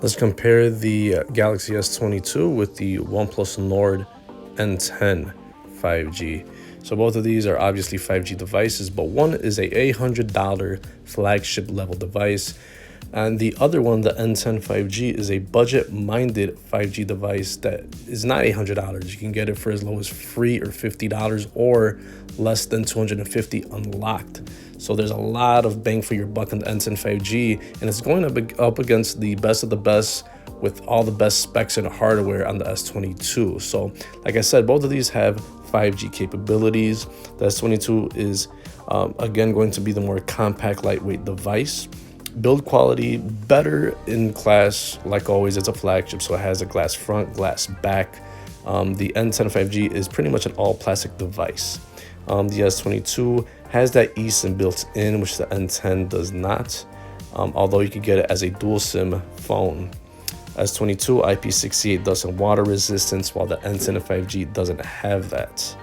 Let's compare the Galaxy S22 with the OnePlus Nord N10 5G. So both of these are obviously 5G devices, but one is a $800 flagship level device, and the other one, the N10 5G, is a budget-minded 5G device that is not $800. You can get it for as low as free or $50 or less than $250 unlocked. So there's a lot of bang for your buck on the N10 5G, and it's going up against the best of the best with all the best specs and hardware on the S22. So like I said, both of these have 5G capabilities. The S22 is again going to be the more compact, lightweight device. Build quality better in class. Like always, it's a flagship, so it has a glass front, glass back. The N10 5G is pretty much an all plastic device. The S22 has that eSIM built in, which the N10 does not, although you could get it as a dual SIM phone. S22 IP68 dust and water resistance, while the N10 5G doesn't have that.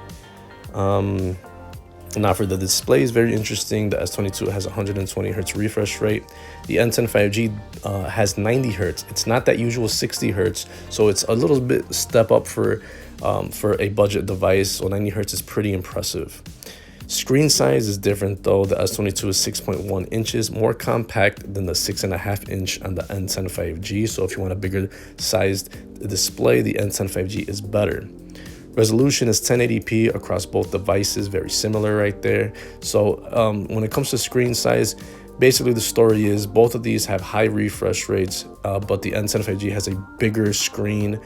Now for the display is very interesting. The S22 has 120 Hz refresh rate. The N10 5G has 90 Hz. It's not that usual 60 Hz, so it's a little bit step up for a budget device. So 90 Hz is pretty impressive. Screen size is different though. The S22 is 6.1 inches, more compact than the 6.5 inch on the N10 5G. So if you want a bigger sized display, the N10 5G is better. Resolution is 1080p across both devices, very similar right there. So when it comes to screen size, basically the story is both of these have high refresh rates, but the N10 5G has a bigger screen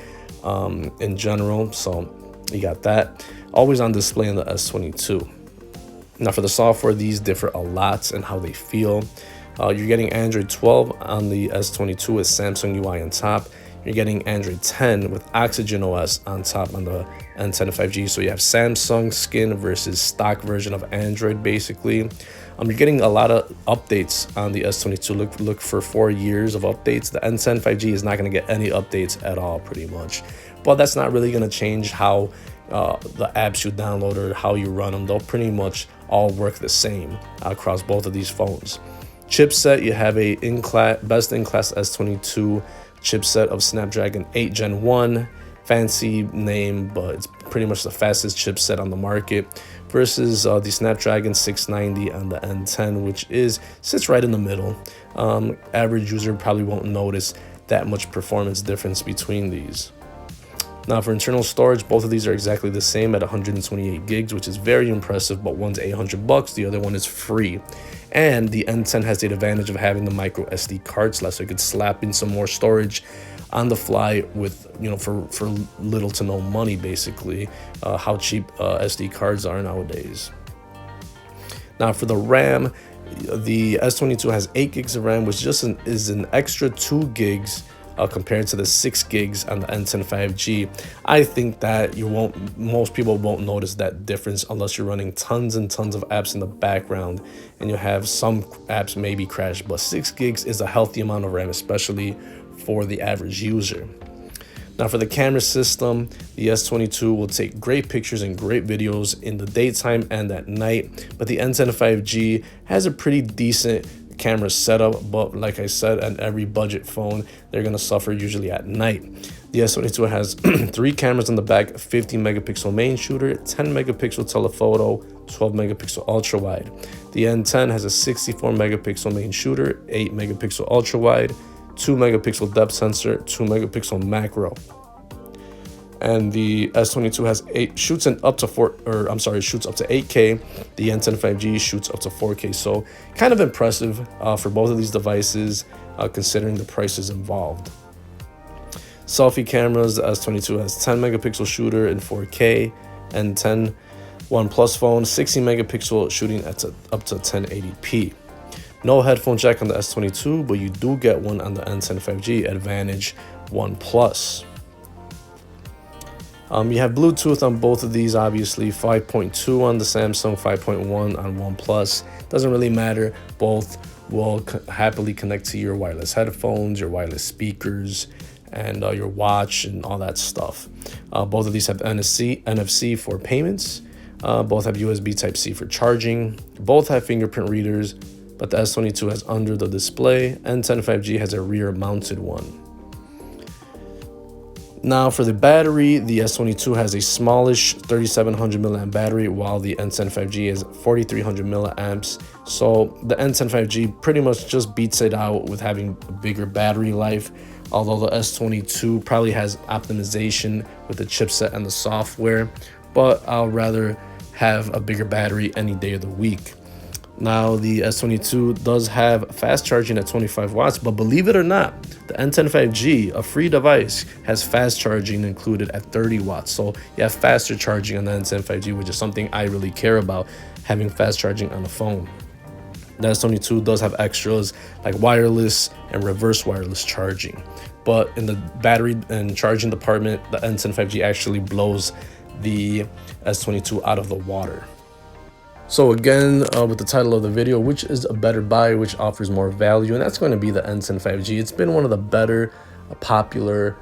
in general. So you got that. Always on display in the S22. Now for the software, these differ a lot in how they feel. You're getting Android 12 on the S22 with Samsung UI on top. You're getting Android 10 with Oxygen OS on top on the N10 5G. So you have Samsung skin versus stock version of Android, basically. You're getting a lot of updates on the S22. Look for 4 years of updates. The N10 5G is not going to get any updates at all, pretty much. But that's not really going to change how the apps you download or how you run them. They'll pretty much all work the same across both of these phones. Chipset, you have a best-in-class S22 chipset of Snapdragon 8 Gen 1. Fancy name, but it's pretty much the fastest chipset on the market versus the Snapdragon 690 on the N10, which sits right in the middle. Average user probably won't notice that much performance difference between these. Now for internal storage, both of these are exactly the same at 128 gigs, which is very impressive, but one's $800, the other one is free. And the N10 has the advantage of having the micro SD card slot, so you could slap in some more storage on the fly with, for little to no money, basically, how cheap SD cards are nowadays. Now for the RAM, the S22 has 8 gigs of RAM, which is an extra 2 gigs compared to the 6 gigs on the N10 5G. I think that most people won't notice that difference unless you're running tons and tons of apps in the background and you have some apps maybe crash, but 6 gigs is a healthy amount of RAM, especially for the average user. Now for the camera system, the S22 will take great pictures and great videos in the daytime and at night, but the N10 5G has a pretty decent camera setup, but like I said, on every budget phone, they're going to suffer usually at night. The S22 has 3 cameras on the back, 50 megapixel main shooter, 10 megapixel telephoto, 12 megapixel ultra wide. The N10 has a 64 megapixel main shooter, 8 megapixel ultra wide, 2 megapixel depth sensor, 2 megapixel macro. And the S22 has shoots up to 8K. The N10 5G shoots up to 4K. So kind of impressive for both of these devices, considering the prices involved. Selfie cameras, the S22 has 10 megapixel shooter in 4K, and 10 OnePlus phone, 60 megapixel shooting up to 1080p. No headphone jack on the S22, but you do get one on the N10 5G Advantage OnePlus. You have Bluetooth on both of these, obviously 5.2 on the Samsung, 5.1 on OnePlus. Doesn't really matter. Both will happily connect to your wireless headphones, your wireless speakers, and your watch and all that stuff. Both of these have NFC for payments. Both have USB Type-C for charging. Both have fingerprint readers, but the S22 has under the display, and N10 5G has a rear mounted one. Now for the battery, the S22 has a smallish 3700 milliamp battery, while the N10 5G is 4300 milliamps. So the N10 5G pretty much just beats it out with having a bigger battery life, although the S22 probably has optimization with the chipset and the software, but I'll rather have a bigger battery any day of the week. Now the S22 does have fast charging at 25 watts, but believe it or not, the N10 5G, a free device, has fast charging included at 30 watts. So you have faster charging on the N10 5G, which is something I really care about, having fast charging on the phone. The S22 does have extras like wireless and reverse wireless charging, but in the battery and charging department, the N10 5G actually blows the S22 out of the water. So again, with the title of the video, which is a better buy, which offers more value, and that's going to be the N10 5G. It's been one of the better popular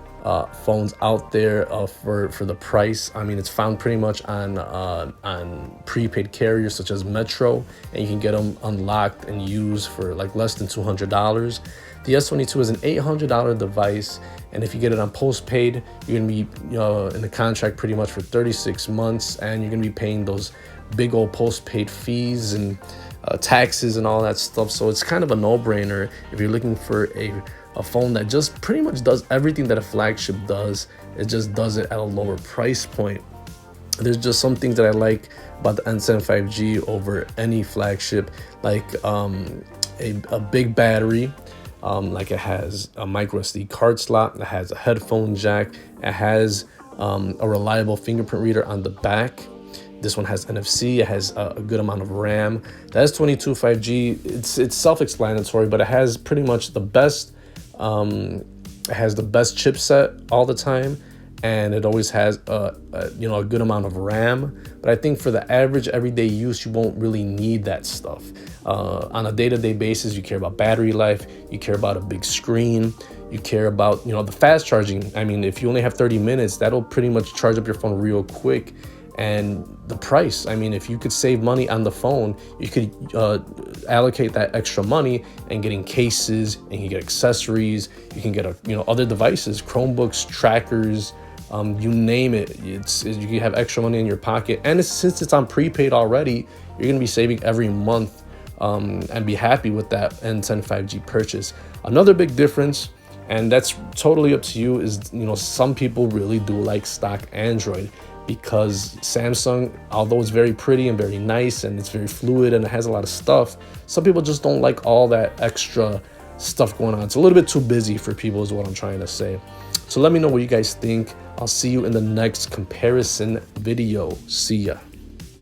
phones out there for the price. I mean, it's found pretty much on prepaid carriers such as Metro, and you can get them unlocked and used for like less than $200. The S22 is an $800 device, and if you get it on postpaid, you're gonna be in the contract pretty much for 36 months, and you're gonna be paying those big old postpaid fees and taxes and all that stuff. So it's kind of a no-brainer if you're looking for a phone that just pretty much does everything that a flagship does. It just does it at a lower price point. There's just some things that I like about the N10 5G over any flagship, like a big battery. Like it has a micro SD card slot, it has a headphone jack, it has a reliable fingerprint reader on the back. This one has NFC, it has a good amount of RAM. The S22 5G, it's self-explanatory, but it has pretty much the best, it has the best chipset all the time, and it always has a good amount of RAM. But I think for the average everyday use, you won't really need that stuff. On a day-to-day basis, you care about battery life, you care about a big screen, you care about the fast charging. I mean, if you only have 30 minutes, that'll pretty much charge up your phone real quick. And the price, I mean, if you could save money on the phone, you could allocate that extra money and getting cases, and you can get accessories, you can get other devices, Chromebooks, trackers, you name it. You can have extra money in your pocket, and since it's on prepaid already, you're gonna be saving every month and be happy with that N10 5G purchase. Another big difference, and that's totally up to you, is some people really do like stock Android, because Samsung, although it's very pretty and very nice and it's very fluid and it has a lot of stuff, some people just don't like all that extra stuff going on. It's a little bit too busy for people is what I'm trying to say. So let me know what you guys think. I'll see you in the next comparison video. See ya.